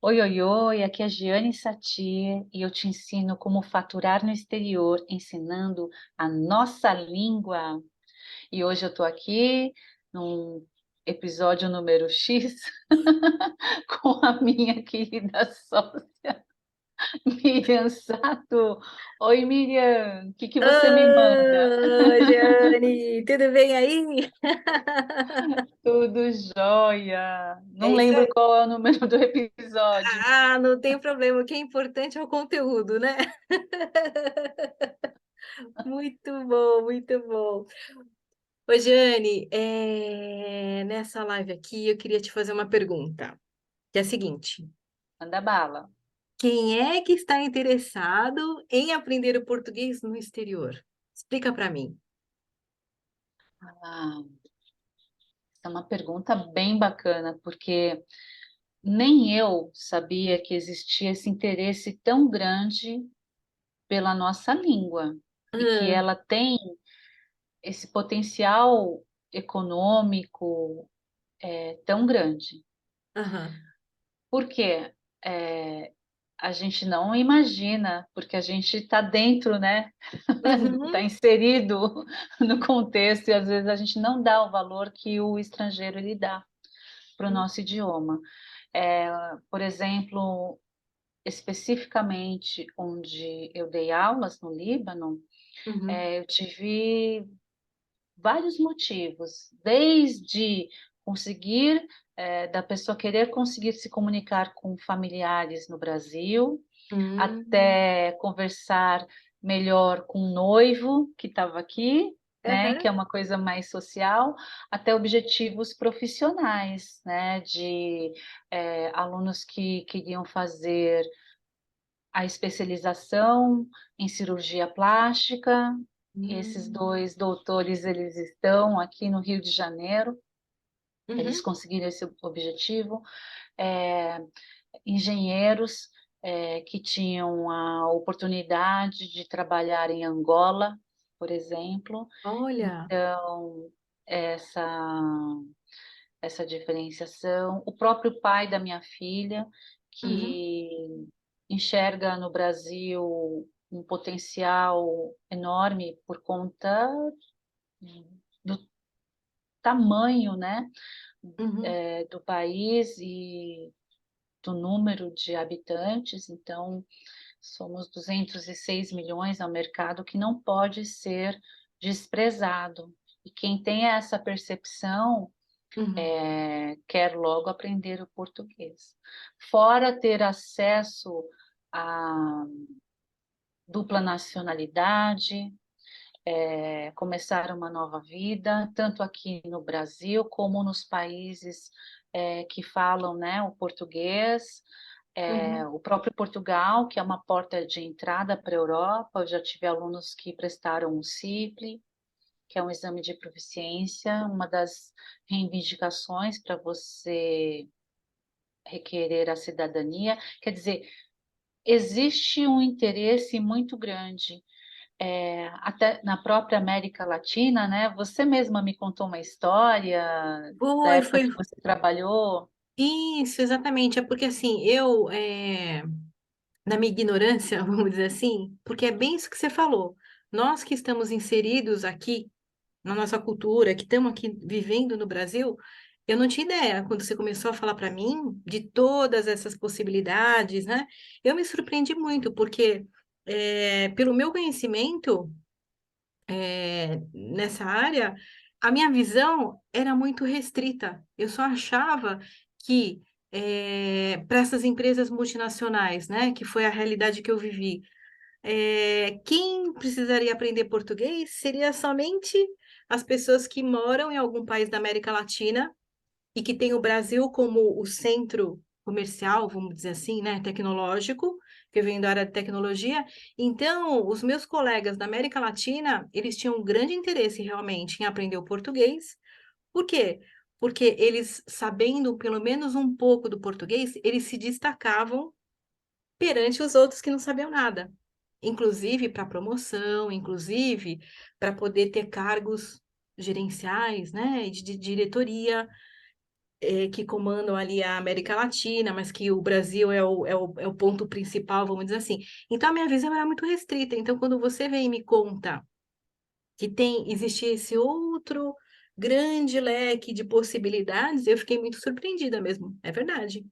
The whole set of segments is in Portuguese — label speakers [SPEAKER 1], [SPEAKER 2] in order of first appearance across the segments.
[SPEAKER 1] Oi, oi, oi, aqui é a Giane Satir e eu te ensino como faturar no exterior, ensinando a nossa língua. E hoje eu estou aqui num episódio número X com a minha querida sócia, Miriam Sato. Oi, Miriam, o que que você me manda?
[SPEAKER 2] Oi, Jane, tudo bem aí?
[SPEAKER 1] Tudo jóia.
[SPEAKER 2] É
[SPEAKER 1] Não
[SPEAKER 2] isso
[SPEAKER 1] lembro
[SPEAKER 2] aí.
[SPEAKER 1] qual é o número do episódio.
[SPEAKER 2] Ah, não tem problema, o que é importante é o conteúdo, né? Muito bom, muito bom. Oi, Jane, nessa live aqui eu queria te fazer uma pergunta, que é a seguinte:
[SPEAKER 1] Manda bala.
[SPEAKER 2] quem é que está interessado em aprender o português no exterior? Explica para mim.
[SPEAKER 1] Ah, essa é uma pergunta bem bacana, porque nem eu sabia que existia esse interesse tão grande pela nossa língua e que
[SPEAKER 2] Ah,
[SPEAKER 1] ela tem esse potencial econômico tão grande.
[SPEAKER 2] aham.
[SPEAKER 1] Por quê? É, a gente não imagina, porque a gente está dentro, né? Está
[SPEAKER 2] Uhum,
[SPEAKER 1] inserido no contexto e às vezes a gente não dá o valor que o estrangeiro lhe dá para o nosso idioma. É, por exemplo, especificamente onde eu dei aulas no Líbano,
[SPEAKER 2] uhum,
[SPEAKER 1] eu tive vários motivos, desde conseguir, da pessoa querer conseguir se comunicar com familiares no Brasil,
[SPEAKER 2] uhum,
[SPEAKER 1] até conversar melhor com o noivo que estava aqui, né, que
[SPEAKER 2] aham,
[SPEAKER 1] é uma coisa mais social, até objetivos profissionais, né, de alunos que queriam fazer a especialização em cirurgia plástica. Esses
[SPEAKER 2] uhum,
[SPEAKER 1] dois doutores, eles estão aqui no Rio de Janeiro, eles
[SPEAKER 2] uhum.
[SPEAKER 1] conseguiram esse objetivo. É, engenheiros que tinham a oportunidade de trabalhar em Angola, por exemplo.
[SPEAKER 2] Olha,
[SPEAKER 1] Então, essa, essa diferenciação. O próprio pai da minha filha,
[SPEAKER 2] uhum,
[SPEAKER 1] que enxerga no Brasil um potencial enorme por conta do tamanho, né,
[SPEAKER 2] uhum,
[SPEAKER 1] do país e do número de habitantes. Então, somos 206 milhões, é um mercado que não pode ser desprezado. E quem tem essa percepção
[SPEAKER 2] uhum,
[SPEAKER 1] quer logo aprender o português. Fora ter acesso à dupla nacionalidade, começar uma nova vida, tanto aqui no Brasil como nos países que falam, né, o português.
[SPEAKER 2] uhum.
[SPEAKER 1] O próprio Portugal, que é uma porta de entrada para a Europa. Eu já tive alunos que prestaram o CIPLE, que é um exame de proficiência, uma das reivindicações para você requerer a cidadania. Quer dizer, existe um interesse muito grande, até na própria América Latina, né? Você mesma me contou uma história da
[SPEAKER 2] Foi,
[SPEAKER 1] época
[SPEAKER 2] foi
[SPEAKER 1] que você trabalhou.
[SPEAKER 2] isso, exatamente. É porque assim, na minha ignorância, vamos dizer assim, porque é bem isso que você falou. Nós que estamos inseridos aqui na nossa cultura, que estamos aqui vivendo no Brasil, eu não tinha ideia. Quando você começou a falar para mim de todas essas possibilidades, né? Eu me surpreendi muito, porque pelo meu conhecimento nessa área, a minha visão era muito restrita. Eu só achava que para essas empresas multinacionais, né, que foi a realidade que eu vivi, quem precisaria aprender português seria somente as pessoas que moram em algum país da América Latina e que tem o Brasil como o centro comercial, vamos dizer assim, né, tecnológico, que eu venho da área de tecnologia. Então, os meus colegas da América Latina, eles tinham um grande interesse realmente em aprender o português. Por quê? Porque eles, sabendo pelo menos um pouco do português, eles se destacavam perante os outros que não sabiam nada. Inclusive para promoção, inclusive para poder ter cargos gerenciais, né, de diretoria. que comandam ali a América Latina, mas que o Brasil é o ponto principal, vamos dizer assim. Então, a minha visão era muito restrita. Então, quando você vem e me conta que existe esse outro grande leque de possibilidades, eu fiquei muito surpreendida mesmo. É verdade.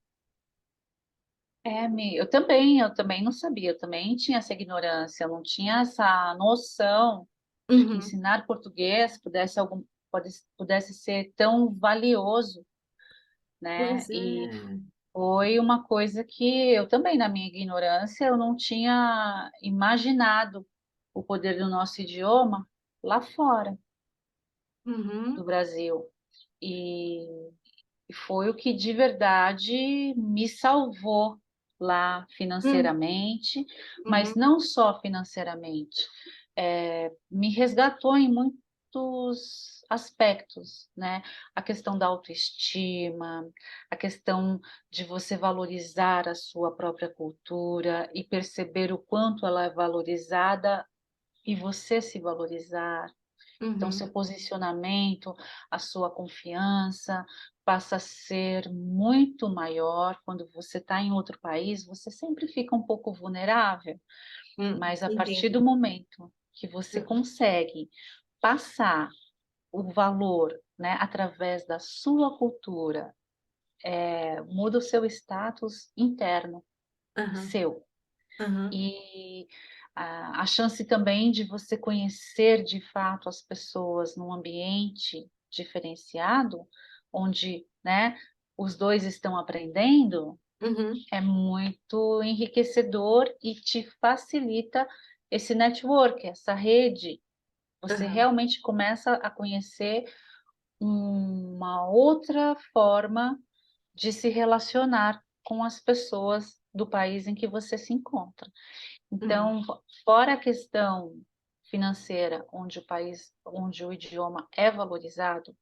[SPEAKER 1] Eu também não sabia, eu também tinha essa ignorância, eu não tinha essa noção de que
[SPEAKER 2] Uhum.
[SPEAKER 1] ensinar português pudesse ser tão valioso, né?
[SPEAKER 2] Pois
[SPEAKER 1] E
[SPEAKER 2] é.
[SPEAKER 1] foi uma coisa que eu também, na minha ignorância, eu não tinha imaginado o poder do nosso idioma lá fora do
[SPEAKER 2] Uhum.
[SPEAKER 1] Brasil. E E foi o que de verdade me salvou lá
[SPEAKER 2] Uhum.
[SPEAKER 1] financeiramente, mas
[SPEAKER 2] Uhum.
[SPEAKER 1] não só financeiramente, me resgatou em muitos aspectos, né? A questão da autoestima, a questão de você valorizar a sua própria cultura e perceber o quanto ela é valorizada e você se valorizar. Então,
[SPEAKER 2] Uhum.
[SPEAKER 1] seu posicionamento, a sua confiança passa a ser muito maior. Quando você está em outro país, você sempre fica um pouco vulnerável, mas a partir
[SPEAKER 2] Entendo.
[SPEAKER 1] do momento que você consegue passar o valor, né, através da sua cultura, muda o seu status interno,
[SPEAKER 2] Aham.
[SPEAKER 1] seu.
[SPEAKER 2] Aham.
[SPEAKER 1] E a chance também de você conhecer de fato as pessoas num ambiente diferenciado, onde, né, os dois estão aprendendo,
[SPEAKER 2] Uhum.
[SPEAKER 1] é muito enriquecedor e te facilita esse network, essa rede. Você
[SPEAKER 2] Aham.
[SPEAKER 1] realmente começa a conhecer uma outra forma de se relacionar com as pessoas do país em que você se encontra.
[SPEAKER 2] Uhum.
[SPEAKER 1] Então, fora a questão financeira, onde o idioma é valorizado,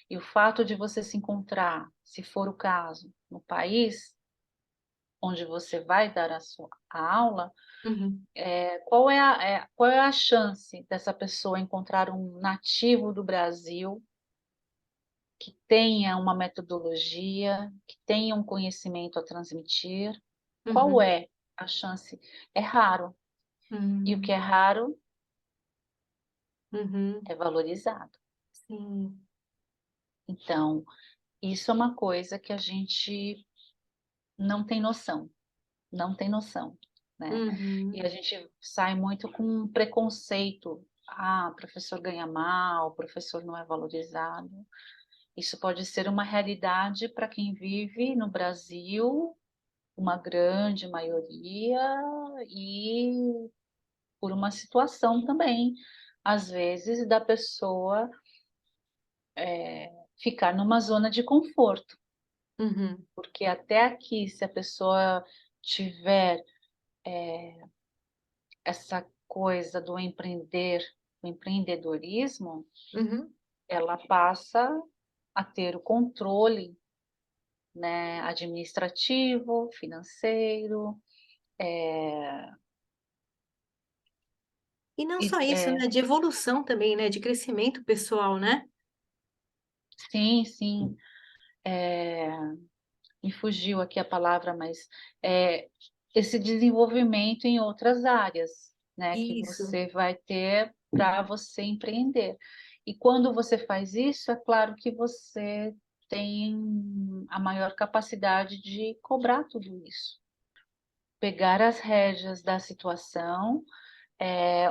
[SPEAKER 1] e o fato de você se encontrar, se for o caso, no país onde você vai dar a aula,
[SPEAKER 2] Uhum.
[SPEAKER 1] qual é a chance dessa pessoa encontrar um nativo do Brasil que tenha uma metodologia, que tenha um conhecimento a transmitir? Qual
[SPEAKER 2] Uhum.
[SPEAKER 1] é a chance? É raro. E o que é
[SPEAKER 2] Uhum.
[SPEAKER 1] raro
[SPEAKER 2] Uhum.
[SPEAKER 1] é valorizado.
[SPEAKER 2] Sim.
[SPEAKER 1] Então, isso é uma coisa que a gente não tem noção, não tem noção, né? E
[SPEAKER 2] Uhum.
[SPEAKER 1] a gente sai muito com um preconceito. Ah, o professor ganha mal, o professor não é valorizado. Isso pode ser uma realidade para quem vive no Brasil, uma grande maioria, e por uma situação também, às vezes, da pessoa ficar numa zona de conforto.
[SPEAKER 2] Uhum.
[SPEAKER 1] Porque até aqui, se a pessoa tiver essa coisa do empreender, do empreendedorismo,
[SPEAKER 2] Uhum.
[SPEAKER 1] ela passa a ter o controle, né, administrativo, financeiro,
[SPEAKER 2] E não
[SPEAKER 1] e,
[SPEAKER 2] só isso, né? De evolução também, né? De crescimento pessoal, né?
[SPEAKER 1] sim, sim, me fugiu aqui a palavra, mas é, esse desenvolvimento em outras áreas, né, que
[SPEAKER 2] Isso.
[SPEAKER 1] você vai ter para você empreender. E quando você faz isso, é claro que você tem a maior capacidade de cobrar tudo isso. Pegar as rédeas da situação,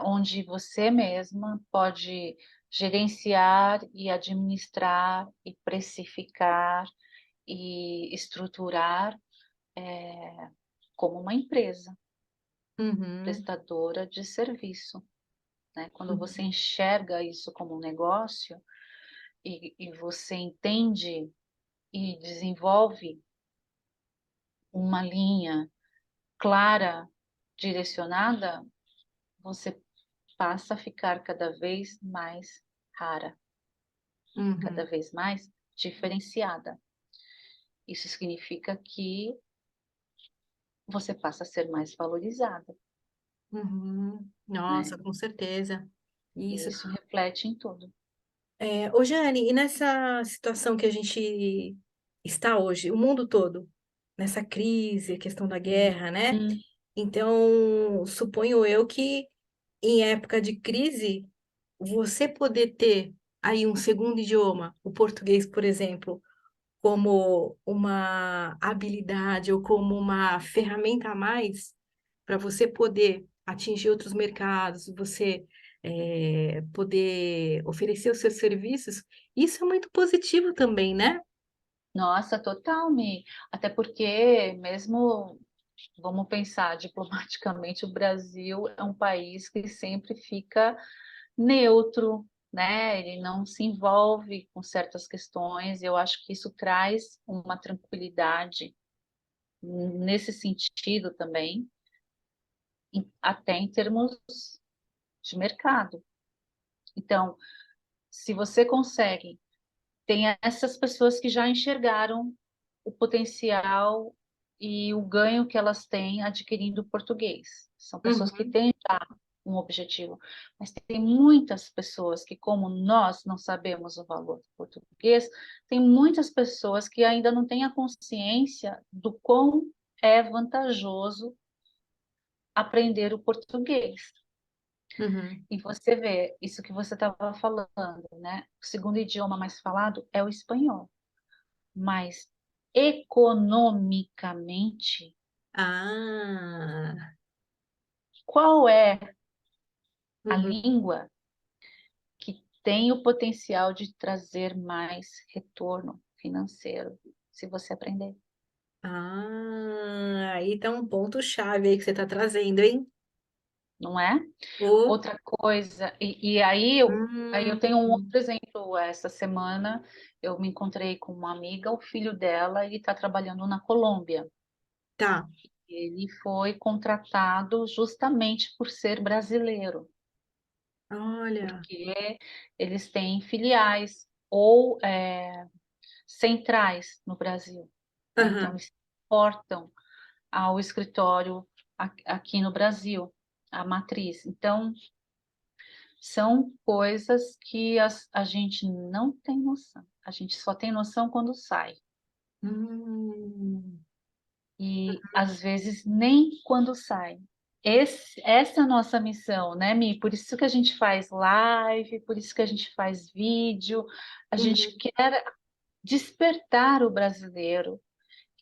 [SPEAKER 1] onde você mesma pode gerenciar e administrar e precificar e estruturar como uma empresa
[SPEAKER 2] Uhum.
[SPEAKER 1] prestadora de serviço, né? Quando você
[SPEAKER 2] Uhum.
[SPEAKER 1] enxerga isso como um negócio e você entende e desenvolve uma linha clara, direcionada, você passa a ficar cada vez mais rara, cada
[SPEAKER 2] Uhum.
[SPEAKER 1] vez mais diferenciada. Isso significa que você passa a ser mais valorizada,
[SPEAKER 2] Uhum. Nossa,
[SPEAKER 1] né?
[SPEAKER 2] com certeza.
[SPEAKER 1] E
[SPEAKER 2] Isso.
[SPEAKER 1] isso reflete em tudo.
[SPEAKER 2] Ô, Jane, e nessa situação que a gente está hoje, o mundo todo, nessa crise, a questão da guerra, né?
[SPEAKER 1] Hum,
[SPEAKER 2] Então, suponho eu que em época de crise, você poder ter aí um segundo idioma, o português, por exemplo, como uma habilidade ou como uma ferramenta a mais para você poder atingir outros mercados, você poder oferecer os seus serviços, isso é muito positivo também, né?
[SPEAKER 1] nossa, total, Mi. Até porque, mesmo, vamos pensar diplomaticamente, o Brasil é um país que sempre fica neutro, né? Ele não se envolve com certas questões. Eu acho que isso traz uma tranquilidade nesse sentido também, até em termos de mercado. Então, se você consegue, tem essas pessoas que já enxergaram o potencial e o ganho que elas têm adquirindo o português. São pessoas que
[SPEAKER 2] Uhum,
[SPEAKER 1] têm já um objetivo, mas tem muitas pessoas que, como nós não sabemos o valor do português, tem muitas pessoas que ainda não têm a consciência do quão é vantajoso aprender o português.
[SPEAKER 2] uhum.
[SPEAKER 1] E você vê, isso que você estava falando, né? O segundo idioma mais falado é o espanhol, mas economicamente,
[SPEAKER 2] Ah,
[SPEAKER 1] qual é a
[SPEAKER 2] uhum.
[SPEAKER 1] língua que tem o potencial de trazer mais retorno financeiro, se você aprender?
[SPEAKER 2] Aí tá um ponto-chave aí que você está trazendo, hein?
[SPEAKER 1] Não é?
[SPEAKER 2] O,
[SPEAKER 1] Outra coisa, aí eu tenho um outro exemplo. Essa semana eu me encontrei com uma amiga, o filho dela, ele está trabalhando na Colômbia.
[SPEAKER 2] tá.
[SPEAKER 1] Ele foi contratado justamente por ser brasileiro,
[SPEAKER 2] Olha.
[SPEAKER 1] porque eles têm filiais ou centrais no Brasil, né? Então,
[SPEAKER 2] Aham.
[SPEAKER 1] eles portam ao escritório aqui no Brasil, a matriz. Então, são coisas que a gente não tem noção. A gente só tem noção quando sai.
[SPEAKER 2] Hum,
[SPEAKER 1] E às vezes nem quando sai. Essa é a nossa missão, né, Mi? Por isso que a gente faz live, por isso que a gente faz vídeo. A gente
[SPEAKER 2] uhum,
[SPEAKER 1] quer despertar o brasileiro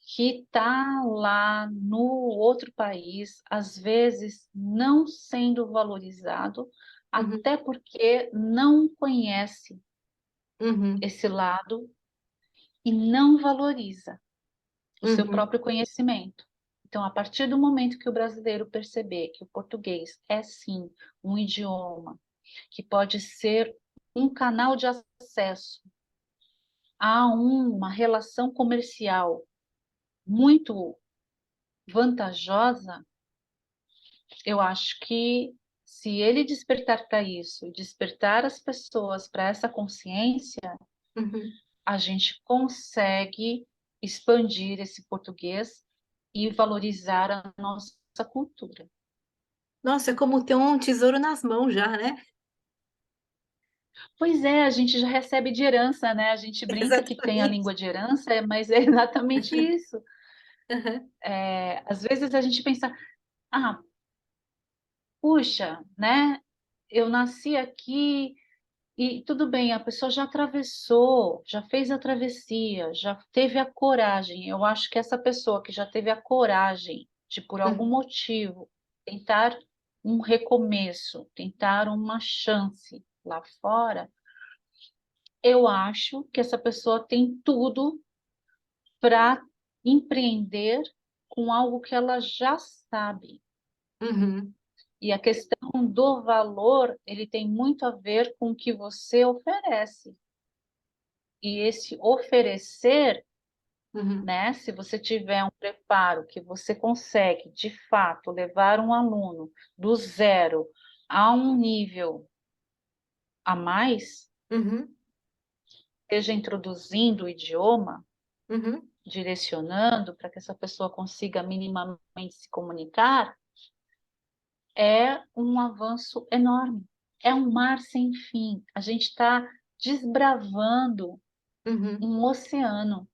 [SPEAKER 1] que está lá no outro país, às vezes não sendo valorizado,
[SPEAKER 2] uhum,
[SPEAKER 1] até porque não conhece
[SPEAKER 2] uhum,
[SPEAKER 1] esse lado e não valoriza o seu
[SPEAKER 2] uhum,
[SPEAKER 1] próprio conhecimento. Então, a partir do momento que o brasileiro perceber que o português é sim um idioma que pode ser um canal de acesso a uma relação comercial muito vantajosa, eu acho que se ele despertar para isso, despertar as pessoas para essa consciência,
[SPEAKER 2] uhum.
[SPEAKER 1] a gente consegue expandir esse português e valorizar a nossa cultura.
[SPEAKER 2] Nossa, é como ter um tesouro nas mãos já, né?
[SPEAKER 1] Pois é, a gente já recebe de herança, né? A gente brinca que tem a
[SPEAKER 2] Exatamente.
[SPEAKER 1] língua de herança, mas é exatamente isso.
[SPEAKER 2] Aham,
[SPEAKER 1] Às vezes a gente pensa, ah, puxa, né? Eu nasci aqui e tudo bem, a pessoa já atravessou, já fez a travessia, já teve a coragem. Eu acho que essa pessoa que já teve a coragem de, por algum
[SPEAKER 2] uhum,
[SPEAKER 1] motivo, tentar um recomeço, tentar uma chance lá fora, eu acho que essa pessoa tem tudo para empreender com algo que ela já sabe.
[SPEAKER 2] uhum,
[SPEAKER 1] E a questão do valor, ele tem muito a ver com o que você oferece. E esse oferecer,
[SPEAKER 2] uhum,
[SPEAKER 1] né, se você tiver um preparo que você consegue, de fato, levar um aluno do zero a um nível a mais,
[SPEAKER 2] uhum,
[SPEAKER 1] seja introduzindo o idioma,
[SPEAKER 2] uhum,
[SPEAKER 1] direcionando para que essa pessoa consiga minimamente se comunicar, é um avanço enorme. É um mar sem fim. A gente está desbravando
[SPEAKER 2] uhum.
[SPEAKER 1] um oceano.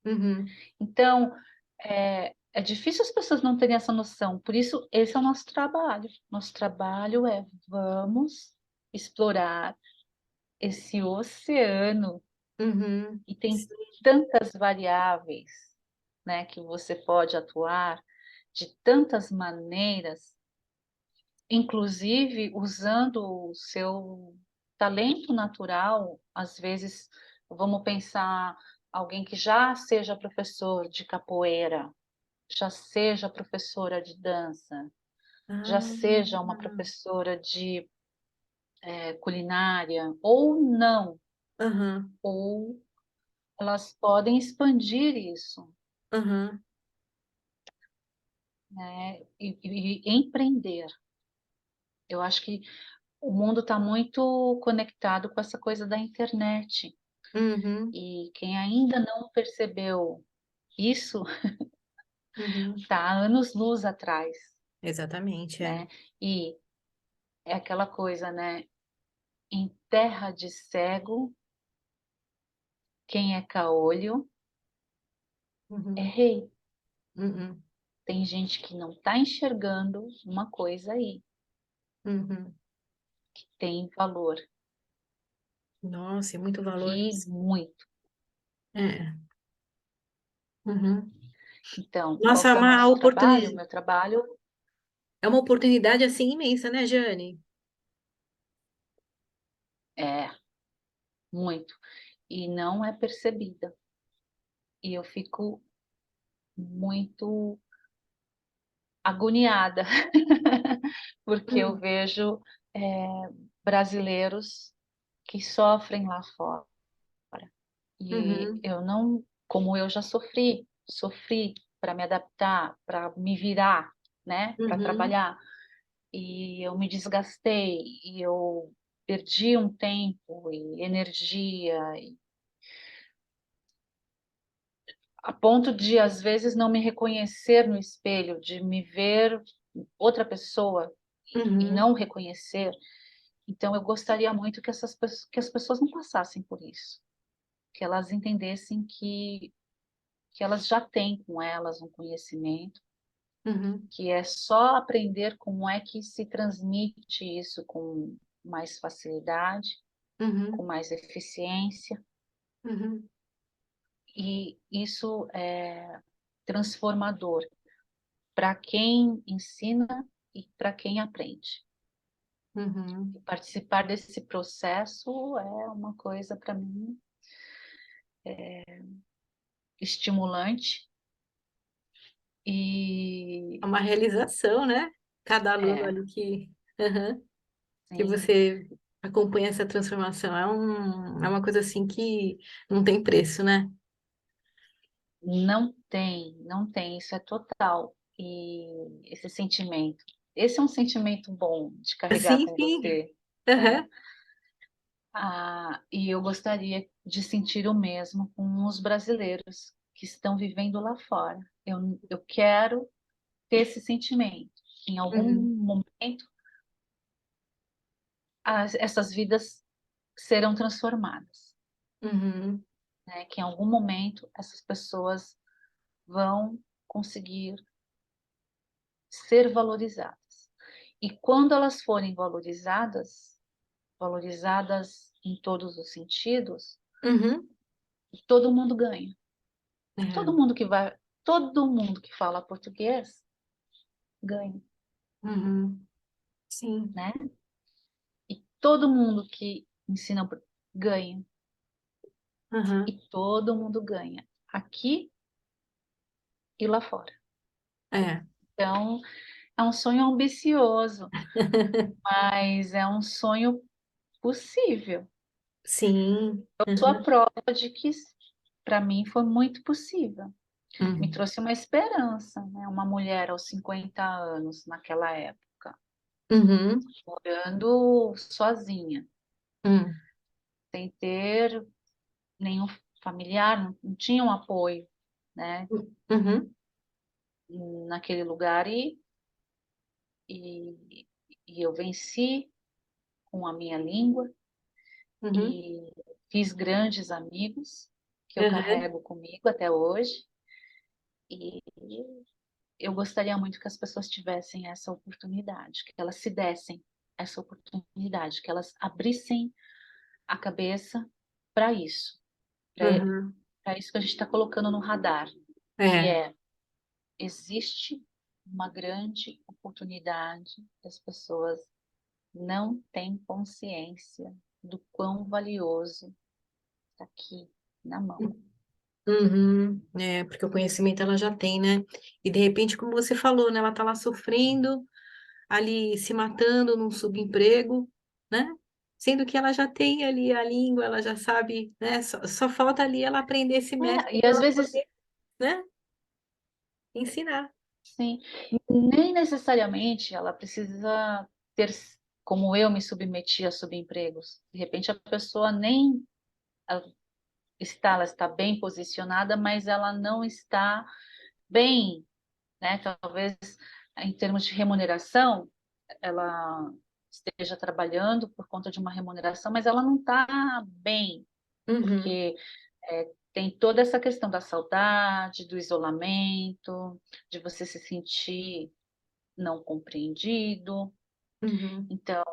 [SPEAKER 2] Uhum.
[SPEAKER 1] Então, é difícil as pessoas não terem essa noção. Por isso, esse é o nosso trabalho. Nosso trabalho é vamos explorar esse oceano
[SPEAKER 2] Uhum.
[SPEAKER 1] e tem
[SPEAKER 2] Sim.
[SPEAKER 1] tantas variáveis, né, que você pode atuar de tantas maneiras, inclusive usando o seu talento natural. Às vezes, vamos pensar alguém que já seja professor de capoeira, já seja professora de dança, já
[SPEAKER 2] Ah,
[SPEAKER 1] seja uma professora de culinária, ou não,
[SPEAKER 2] aham,
[SPEAKER 1] ou elas podem expandir isso,
[SPEAKER 2] aham,
[SPEAKER 1] né? E empreender. Eu acho que o mundo está muito conectado com essa coisa da internet.
[SPEAKER 2] uhum,
[SPEAKER 1] E quem ainda não percebeu isso
[SPEAKER 2] uhum.
[SPEAKER 1] está anos-luz atrás,
[SPEAKER 2] Exatamente, é.
[SPEAKER 1] né? E é aquela coisa, né? Em terra de cego, quem é caolho é
[SPEAKER 2] Uhum,
[SPEAKER 1] rei.
[SPEAKER 2] uhum,
[SPEAKER 1] Tem gente que não está enxergando uma coisa aí,
[SPEAKER 2] uhum.
[SPEAKER 1] que tem valor,
[SPEAKER 2] Nossa, é muito valor.
[SPEAKER 1] que muito.
[SPEAKER 2] É. Uhum.
[SPEAKER 1] Então, qual
[SPEAKER 2] Nossa,
[SPEAKER 1] que é o nosso trabalho? O meu trabalho
[SPEAKER 2] é uma oportunidade assim imensa, né, Jane?
[SPEAKER 1] é muito e não é percebida. E eu fico muito agoniada, porque eu
[SPEAKER 2] Hum.
[SPEAKER 1] vejo brasileiros que sofrem lá fora. E
[SPEAKER 2] Uhum,
[SPEAKER 1] eu não, como eu já sofri para me adaptar, para me virar, né, para
[SPEAKER 2] uhum,
[SPEAKER 1] trabalhar. E eu me desgastei, e eu perdi um tempo e energia, a ponto de, às vezes, não me reconhecer no espelho, de me ver outra pessoa e
[SPEAKER 2] uhum,
[SPEAKER 1] não reconhecer. Então, eu gostaria muito que que as pessoas não passassem por isso, que elas entendessem que elas já têm com elas um conhecimento,
[SPEAKER 2] uhum,
[SPEAKER 1] que é só aprender como é que se transmite isso com mais facilidade, com
[SPEAKER 2] uhum,
[SPEAKER 1] mais eficiência,
[SPEAKER 2] uhum,
[SPEAKER 1] e isso é transformador para quem ensina e para quem aprende.
[SPEAKER 2] uhum.
[SPEAKER 1] E participar desse processo é uma coisa, para mim, estimulante
[SPEAKER 2] É
[SPEAKER 1] e
[SPEAKER 2] uma realização, né? Cada aluno
[SPEAKER 1] é,
[SPEAKER 2] ali uhum, que
[SPEAKER 1] sim,
[SPEAKER 2] você acompanha essa transformação. É uma coisa assim que não tem preço, né?
[SPEAKER 1] não tem, isso é total. E esse sentimento, esse é um sentimento bom de carregar
[SPEAKER 2] Sim,
[SPEAKER 1] com
[SPEAKER 2] sim.
[SPEAKER 1] você, né?
[SPEAKER 2] Uhum,
[SPEAKER 1] E eu gostaria de sentir o mesmo com os brasileiros que estão vivendo lá fora. Eu quero ter esse sentimento. Em algum
[SPEAKER 2] uhum,
[SPEAKER 1] momento, essas vidas serão transformadas,
[SPEAKER 2] uhum,
[SPEAKER 1] né? Que em algum momento essas pessoas vão conseguir ser valorizadas. E quando elas forem valorizadas, valorizadas em todos os sentidos,
[SPEAKER 2] uhum.
[SPEAKER 1] todo mundo ganha.
[SPEAKER 2] É,
[SPEAKER 1] Todo mundo que vai, todo mundo que fala português ganha,
[SPEAKER 2] uhum. Sim.
[SPEAKER 1] né? E todo mundo que ensina ganha, e
[SPEAKER 2] Uhum.
[SPEAKER 1] todo mundo ganha, aqui e lá fora.
[SPEAKER 2] É.
[SPEAKER 1] Então, é um sonho ambicioso, mas é um sonho possível.
[SPEAKER 2] Sim.
[SPEAKER 1] Sou a
[SPEAKER 2] Uhum.
[SPEAKER 1] prova de que para mim foi muito possível. Me
[SPEAKER 2] Uhum.
[SPEAKER 1] trouxe uma esperança, né? Uma mulher aos 50 anos, naquela época,
[SPEAKER 2] Uhum.
[SPEAKER 1] morando sozinha,
[SPEAKER 2] Uhum.
[SPEAKER 1] sem ter nenhum familiar, não tinha um apoio, né?
[SPEAKER 2] Uhum.
[SPEAKER 1] Naquele lugar, e, e eu venci com a minha língua
[SPEAKER 2] Uhum.
[SPEAKER 1] e fiz grandes amigos que eu
[SPEAKER 2] Aham,
[SPEAKER 1] carrego comigo até hoje, e eu gostaria muito que as pessoas tivessem essa oportunidade, que elas se dessem essa oportunidade, que elas abrissem a cabeça para isso,
[SPEAKER 2] aham.
[SPEAKER 1] para isso que a gente está colocando no radar, que
[SPEAKER 2] É.
[SPEAKER 1] é existe uma grande oportunidade que as pessoas não têm consciência do quão valioso está aqui na mão.
[SPEAKER 2] Uhum. É, porque o conhecimento ela já tem, né? E de repente, como você falou, né? Ela tá lá sofrendo, ali se matando num subemprego, né? Sendo que ela já tem ali a língua, ela já sabe, né? Só falta ali ela aprender esse método
[SPEAKER 1] E
[SPEAKER 2] para
[SPEAKER 1] às
[SPEAKER 2] ela
[SPEAKER 1] vezes,
[SPEAKER 2] poder, né? Ensinar.
[SPEAKER 1] sim, nem necessariamente ela precisa ter, como eu me submeti a subempregos. De repente a pessoa nem ela ela está bem posicionada, mas ela não está bem, né? Talvez em termos de remuneração, ela esteja trabalhando por conta de uma remuneração, mas ela não está bem,
[SPEAKER 2] Uhum,
[SPEAKER 1] porque tem toda essa questão da saudade, do isolamento, de você se sentir não compreendido.
[SPEAKER 2] uhum,
[SPEAKER 1] Então,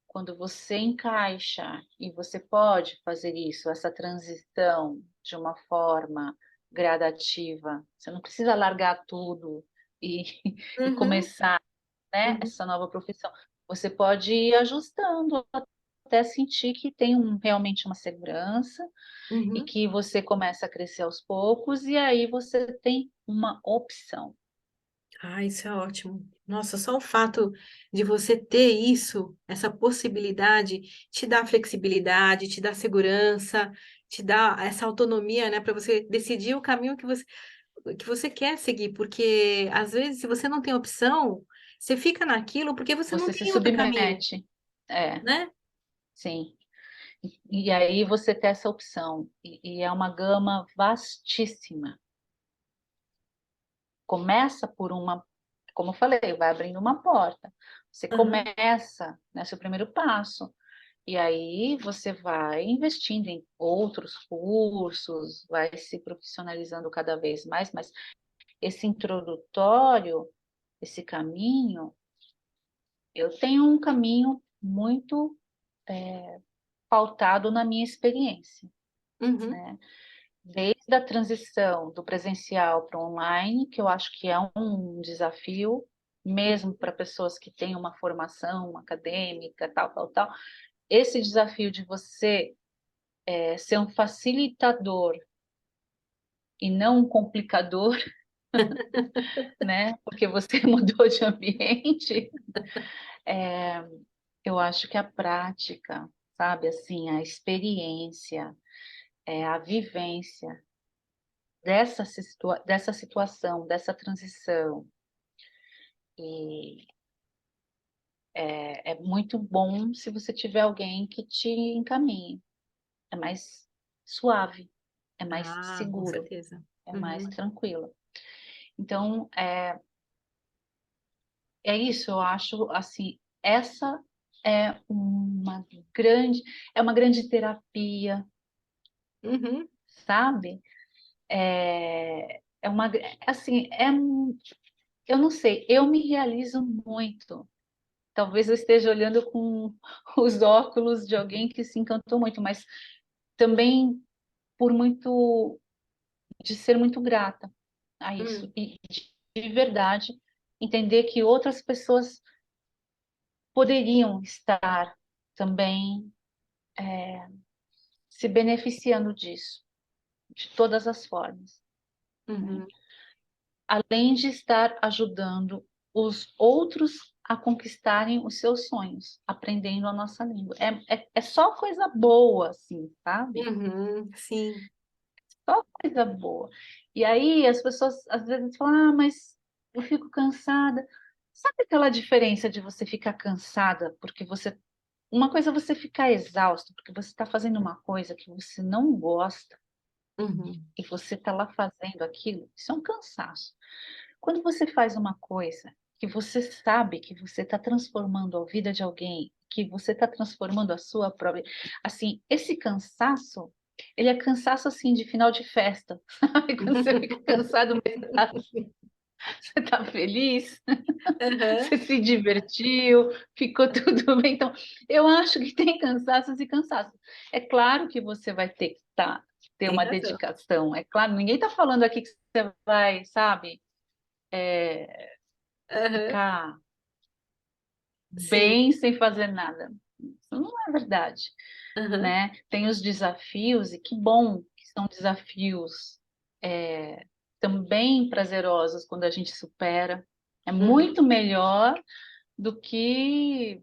[SPEAKER 1] quando você encaixa e você pode fazer isso, essa transição de uma forma gradativa, você não precisa largar tudo e, e
[SPEAKER 2] uhum,
[SPEAKER 1] começar, né,
[SPEAKER 2] uhum,
[SPEAKER 1] essa nova profissão. Você pode ir ajustando até sentir que tem realmente uma segurança e
[SPEAKER 2] uhum.
[SPEAKER 1] que você começa a crescer aos poucos e aí você tem uma opção.
[SPEAKER 2] Ah, isso é ótimo. Nossa, só o fato de você ter isso, essa possibilidade, te dá flexibilidade, te dá segurança, te dá essa autonomia, né, para você decidir o caminho que você quer seguir, porque às vezes, se você não tem opção, você fica naquilo porque você não
[SPEAKER 1] Você se
[SPEAKER 2] tem outro caminho,
[SPEAKER 1] submete. É,
[SPEAKER 2] né?
[SPEAKER 1] sim. E aí você tem essa opção. E é uma gama vastíssima. Começa por uma, como eu falei, vai abrindo uma porta. Você
[SPEAKER 2] Aham,
[SPEAKER 1] começa, né, seu primeiro passo. E aí você vai investindo em outros cursos, vai se profissionalizando cada vez mais, mas esse introdutório, esse caminho, eu tenho um caminho muito pautado na minha experiência,
[SPEAKER 2] uhum,
[SPEAKER 1] né? Desde a transição do presencial para o online, que eu acho que é um desafio, mesmo para pessoas que têm uma formação acadêmica, tal, tal, tal. Esse desafio de você ser um facilitador e não um complicador, né? Porque você mudou de ambiente, eu acho que a prática, sabe, assim, a experiência, a vivência dessa situação, dessa transição, e é muito bom se você tiver alguém que te encaminhe. É mais suave, é mais
[SPEAKER 2] ah, com
[SPEAKER 1] seguro,
[SPEAKER 2] certeza.
[SPEAKER 1] é mais
[SPEAKER 2] Uhum,
[SPEAKER 1] tranquilo. Então, é isso, eu acho, assim, essa é uma grande, é uma grande terapia,
[SPEAKER 2] uhum,
[SPEAKER 1] sabe? É uma, assim, eu não sei, eu me realizo muito. Talvez eu esteja olhando com os óculos de alguém que se encantou muito, mas também por muito, de ser muito grata a isso
[SPEAKER 2] uhum,
[SPEAKER 1] e de verdade entender que outras pessoas poderiam estar também se beneficiando disso, de todas as formas, né?
[SPEAKER 2] uhum.
[SPEAKER 1] Além de estar ajudando os outros a conquistarem os seus sonhos, aprendendo a nossa língua. É só coisa boa, assim, sabe?
[SPEAKER 2] Uhum, sim.
[SPEAKER 1] Só coisa boa. E aí as pessoas às vezes falam, ah, mas eu fico cansada. Sabe aquela diferença de você ficar cansada porque você. Uma coisa é você ficar exausto porque você está fazendo uma coisa que você não gosta
[SPEAKER 2] Uhum,
[SPEAKER 1] e você está lá fazendo aquilo, isso é um cansaço. Quando você faz uma coisa que você sabe que você está transformando a vida de alguém, que você está transformando a sua própria. Assim, esse cansaço. Ele é cansaço assim de final de festa, sabe? Quando você fica cansado, mas você tá feliz,
[SPEAKER 2] Aham,
[SPEAKER 1] você se divertiu, ficou tudo bem. Então, eu acho que tem cansaços e cansaços. É claro que você vai ter que ter
[SPEAKER 2] tem
[SPEAKER 1] uma
[SPEAKER 2] razão.
[SPEAKER 1] dedicação. É claro, ninguém está falando aqui que você vai, sabe,
[SPEAKER 2] Aham,
[SPEAKER 1] ficar
[SPEAKER 2] sim.
[SPEAKER 1] bem sem fazer nada. Isso não é verdade,
[SPEAKER 2] Aham,
[SPEAKER 1] né? Tem os desafios, e que bom que são desafios também prazerosos quando a gente supera. É
[SPEAKER 2] uhum,
[SPEAKER 1] muito melhor do que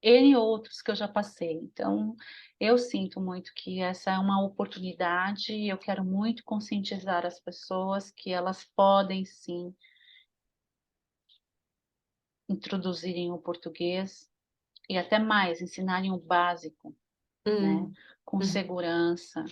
[SPEAKER 1] N outros que eu já passei. Então, eu sinto muito que essa é uma oportunidade e eu quero muito conscientizar as pessoas que elas podem sim introduzirem o português e até mais, ensinarem o básico, né?
[SPEAKER 2] uhum,
[SPEAKER 1] Com
[SPEAKER 2] uhum.
[SPEAKER 1] segurança,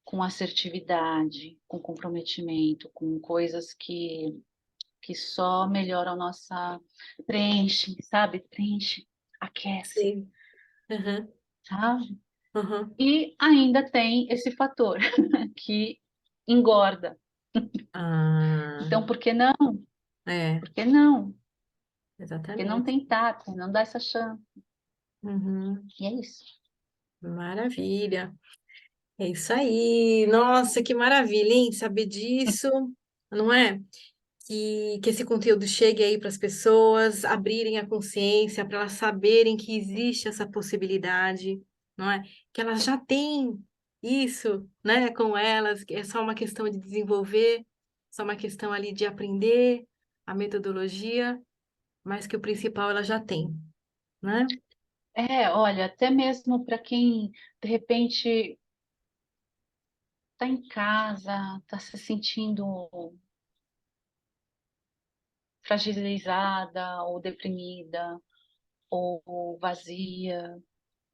[SPEAKER 1] com assertividade, com comprometimento, com coisas que só melhoram a nossa. Preenche, sabe? Preenche, aquece,
[SPEAKER 2] Sim. Aham,
[SPEAKER 1] sabe?
[SPEAKER 2] aham.
[SPEAKER 1] E ainda tem esse fator que engorda.
[SPEAKER 2] Ah,
[SPEAKER 1] Então, por que não?
[SPEAKER 2] é,
[SPEAKER 1] Por que não? Por que não
[SPEAKER 2] exatamente.
[SPEAKER 1] tentar? Por que não dar essa chance?
[SPEAKER 2] Uhum.
[SPEAKER 1] E é isso.
[SPEAKER 2] Maravilha. É isso aí. Nossa, que maravilha, hein? Saber disso, não é? Que esse conteúdo chegue aí para as pessoas abrirem a consciência, para elas saberem que existe essa possibilidade, não é? Que elas já têm isso, né, com elas, que é só uma questão de desenvolver, só uma questão ali de aprender a metodologia, mas que o principal ela já tem, né?
[SPEAKER 1] Olha, até mesmo para quem de repente está em casa, está se sentindo fragilizada ou deprimida ou vazia,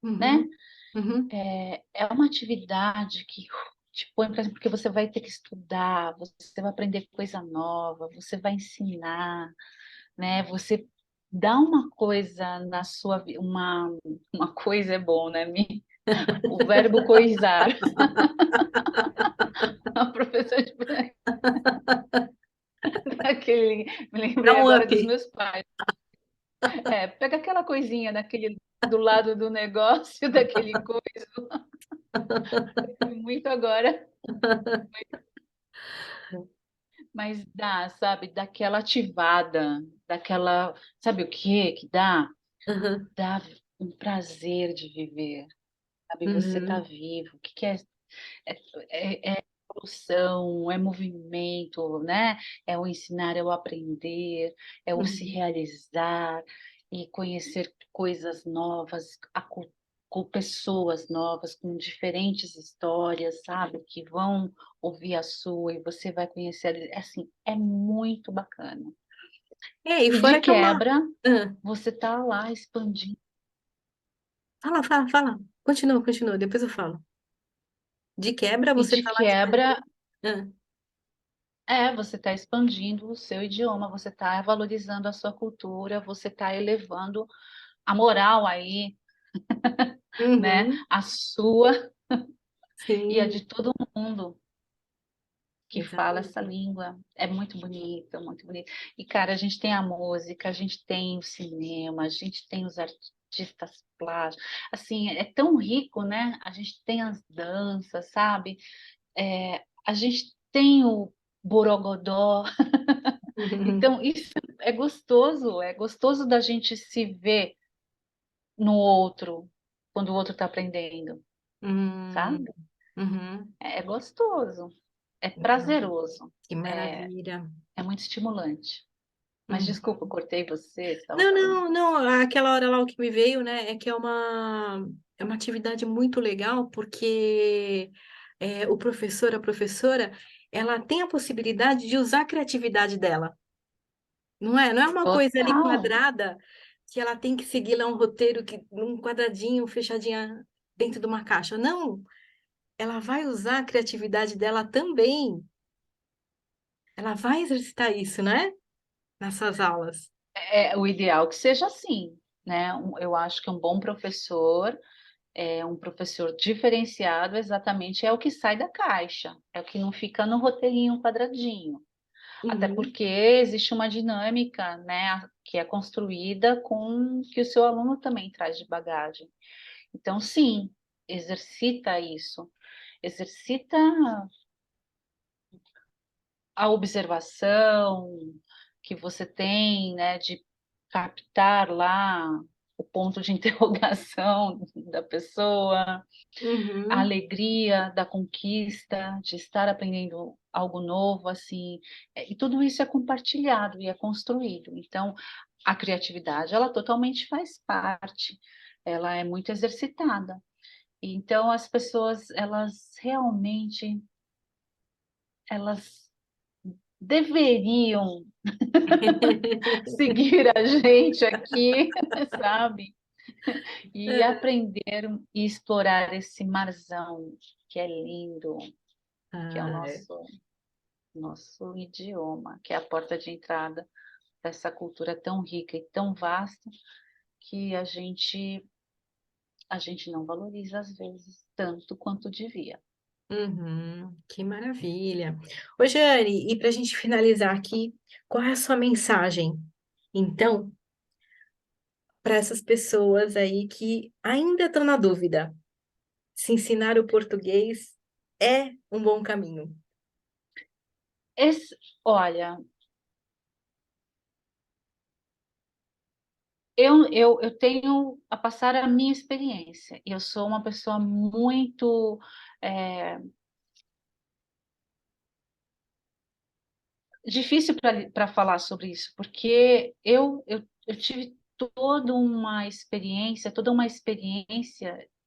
[SPEAKER 1] né?
[SPEAKER 2] Uhum, uhum,
[SPEAKER 1] É uma atividade que te põe, por exemplo, porque você vai ter que estudar, você vai aprender coisa nova, você vai ensinar, né? Você dá uma coisa na sua vida, uma coisa é bom, né? O verbo coisar. A professora de daquele, me
[SPEAKER 2] dá
[SPEAKER 1] lembrei
[SPEAKER 2] um
[SPEAKER 1] agora
[SPEAKER 2] up.
[SPEAKER 1] dos meus pais. Pega aquela coisinha daquele do lado do negócio, daquele coisa, muito agora, mas dá, sabe, daquela ativada, daquela, sabe o que dá?
[SPEAKER 2] Uhum,
[SPEAKER 1] Dá um prazer de viver, sabe? Você tá
[SPEAKER 2] uhum,
[SPEAKER 1] vivo. O que que é evolução, é movimento, né? É o ensinar, é o aprender, é o se
[SPEAKER 2] uhum,
[SPEAKER 1] realizar e conhecer coisas novas, com pessoas novas, com diferentes histórias, sabe? Que vão ouvir a sua e você vai conhecer. Assim, é muito bacana.
[SPEAKER 2] E
[SPEAKER 1] E de
[SPEAKER 2] fora que é uma.
[SPEAKER 1] quebra,
[SPEAKER 2] Ah,
[SPEAKER 1] você tá lá expandindo.
[SPEAKER 2] fala, fala, fala. Continua, continua, depois eu falo. De quebra,
[SPEAKER 1] E
[SPEAKER 2] você
[SPEAKER 1] de
[SPEAKER 2] está lá
[SPEAKER 1] quebra,
[SPEAKER 2] expandindo. Ah,
[SPEAKER 1] você está expandindo o seu idioma, você está valorizando a sua cultura, você está elevando a moral aí, né?
[SPEAKER 2] uhum,
[SPEAKER 1] A sua e a
[SPEAKER 2] sim,
[SPEAKER 1] de todo mundo que fala essa
[SPEAKER 2] exatamente.
[SPEAKER 1] língua. É muito bonito, muito bonito. E, cara, a gente tem a música, a gente tem o cinema, a gente tem os artistas plásticos. Assim, é tão rico, né? A gente tem as danças, sabe? A gente tem o borogodó. Então, isso é gostoso da gente se ver no outro, quando o outro está aprendendo,
[SPEAKER 2] Hum,
[SPEAKER 1] sabe?
[SPEAKER 2] uhum.
[SPEAKER 1] É gostoso, é
[SPEAKER 2] Ai,
[SPEAKER 1] prazeroso,
[SPEAKER 2] que
[SPEAKER 1] é,
[SPEAKER 2] maravilha.
[SPEAKER 1] é muito estimulante. Mas
[SPEAKER 2] Uhum.
[SPEAKER 1] desculpa, eu cortei você estava
[SPEAKER 2] Não,
[SPEAKER 1] falando.
[SPEAKER 2] não, não. Aquela hora lá o que me veio, né, é que é uma atividade muito legal, porque o professor, a professora, ela tem a possibilidade de usar a criatividade dela. Não é? Não é uma coisa ali
[SPEAKER 1] Total.
[SPEAKER 2] quadrada que ela tem que seguir lá um roteiro que num quadradinho, fechadinha dentro de uma caixa. Não, ela vai usar a criatividade dela também. Ela vai exercitar isso, né? Nessas aulas.
[SPEAKER 1] É o ideal que seja assim, né? Eu acho que um bom professor é um professor diferenciado, exatamente é o que sai da caixa, é o que não fica no roteirinho quadradinho. Até
[SPEAKER 2] Uhum.
[SPEAKER 1] porque existe uma dinâmica, né, que é construída com o que o seu aluno também traz de bagagem. Então, sim, exercita isso, exercita a observação que você tem, né, de captar lá o ponto de interrogação da pessoa, a
[SPEAKER 2] Uhum.
[SPEAKER 1] alegria da conquista, de estar aprendendo algo novo, assim, e tudo isso é compartilhado e é construído. Então, a criatividade, ela totalmente faz parte, ela é muito exercitada. Então, as pessoas, elas realmente, elas deveriam seguir a gente aqui, sabe? E aprender e explorar esse marzão que é lindo, que é o
[SPEAKER 2] Ah, é.
[SPEAKER 1] nosso idioma, que é a porta de entrada dessa cultura tão rica e tão vasta que a gente não valoriza às vezes tanto quanto devia.
[SPEAKER 2] Uhum, que maravilha. Ô, Jane, e para a gente finalizar aqui, qual é a sua mensagem, então, para essas pessoas aí que ainda estão na dúvida, se ensinar o português é um bom caminho?
[SPEAKER 1] Olha, eu tenho a passar a minha experiência. Eu sou uma pessoa muito é, difícil para falar sobre isso, porque eu tive toda uma experiência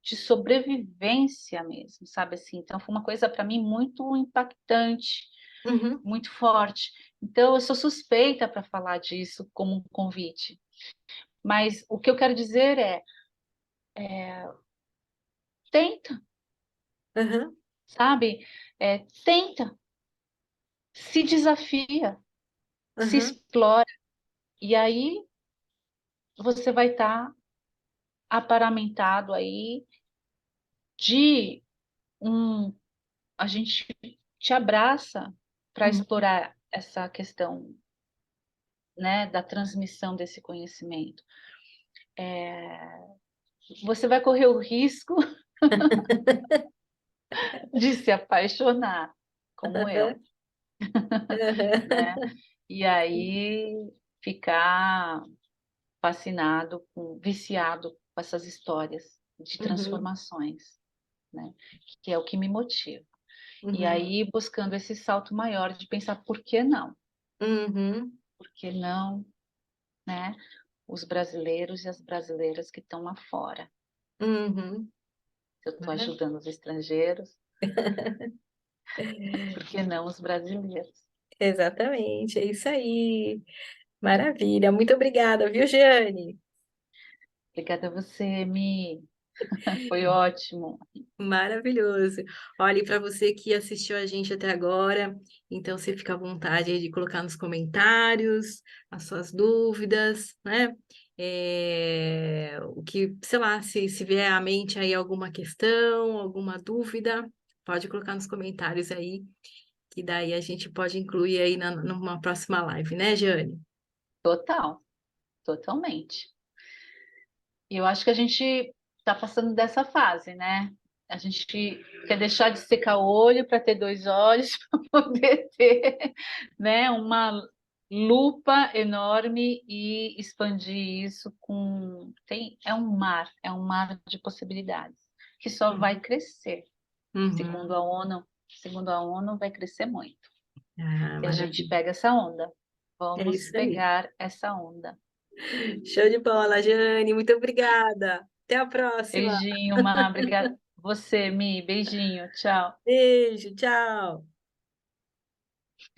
[SPEAKER 1] de sobrevivência mesmo, sabe assim? Então foi uma coisa para mim muito impactante,
[SPEAKER 2] Uhum,
[SPEAKER 1] muito forte. Então eu sou suspeita para falar disso como um convite. Mas o que eu quero dizer é, tenta,
[SPEAKER 2] uhum,
[SPEAKER 1] sabe? Tenta, se desafia, se
[SPEAKER 2] uhum,
[SPEAKER 1] explora, e aí você vai estar aparamentado aí de um. A gente te abraça para
[SPEAKER 2] uhum.
[SPEAKER 1] explorar essa questão, né, da transmissão desse conhecimento. Você vai correr o risco de se apaixonar, como eu, né? E aí ficar fascinado, viciado com essas histórias de
[SPEAKER 2] Uhum,
[SPEAKER 1] transformações, né? Que é o que me motiva. E
[SPEAKER 2] uhum,
[SPEAKER 1] aí buscando esse salto maior de pensar por que não?
[SPEAKER 2] uhum,
[SPEAKER 1] Por que não, né? Os brasileiros e as brasileiras que estão lá fora.
[SPEAKER 2] uhum.
[SPEAKER 1] Se eu estou
[SPEAKER 2] Mara-
[SPEAKER 1] ajudando os estrangeiros, por que não os brasileiros?
[SPEAKER 2] Exatamente, é isso aí. Maravilha, muito obrigada, viu, Jane?
[SPEAKER 1] Obrigada a você, Mi. Foi ótimo.
[SPEAKER 2] Maravilhoso. Olha, para você que assistiu a gente até agora, então você fica à vontade aí de colocar nos comentários as suas dúvidas, né? O que, sei lá, se vier à mente aí alguma questão, alguma dúvida, pode colocar nos comentários aí, que daí a gente pode incluir aí numa próxima live, né, Jane?
[SPEAKER 1] Total, totalmente. E eu acho que a gente está passando dessa fase, né? A gente quer deixar de secar o olho para ter dois olhos, para poder ter, né, uma lupa enorme e expandir isso é um mar de possibilidades que só vai
[SPEAKER 2] Uhum.
[SPEAKER 1] crescer.
[SPEAKER 2] Uhum.
[SPEAKER 1] Segundo a ONU, vai crescer muito.
[SPEAKER 2] Ah,
[SPEAKER 1] E a gente
[SPEAKER 2] maravilha.
[SPEAKER 1] pega essa onda.
[SPEAKER 2] É
[SPEAKER 1] Vamos
[SPEAKER 2] isso aí.
[SPEAKER 1] pegar essa onda.
[SPEAKER 2] Show de bola, Jane. Muito obrigada. Até a próxima.
[SPEAKER 1] Beijinho, Má. Obrigada. Você, Mi. Beijinho. Tchau.
[SPEAKER 2] Beijo, tchau.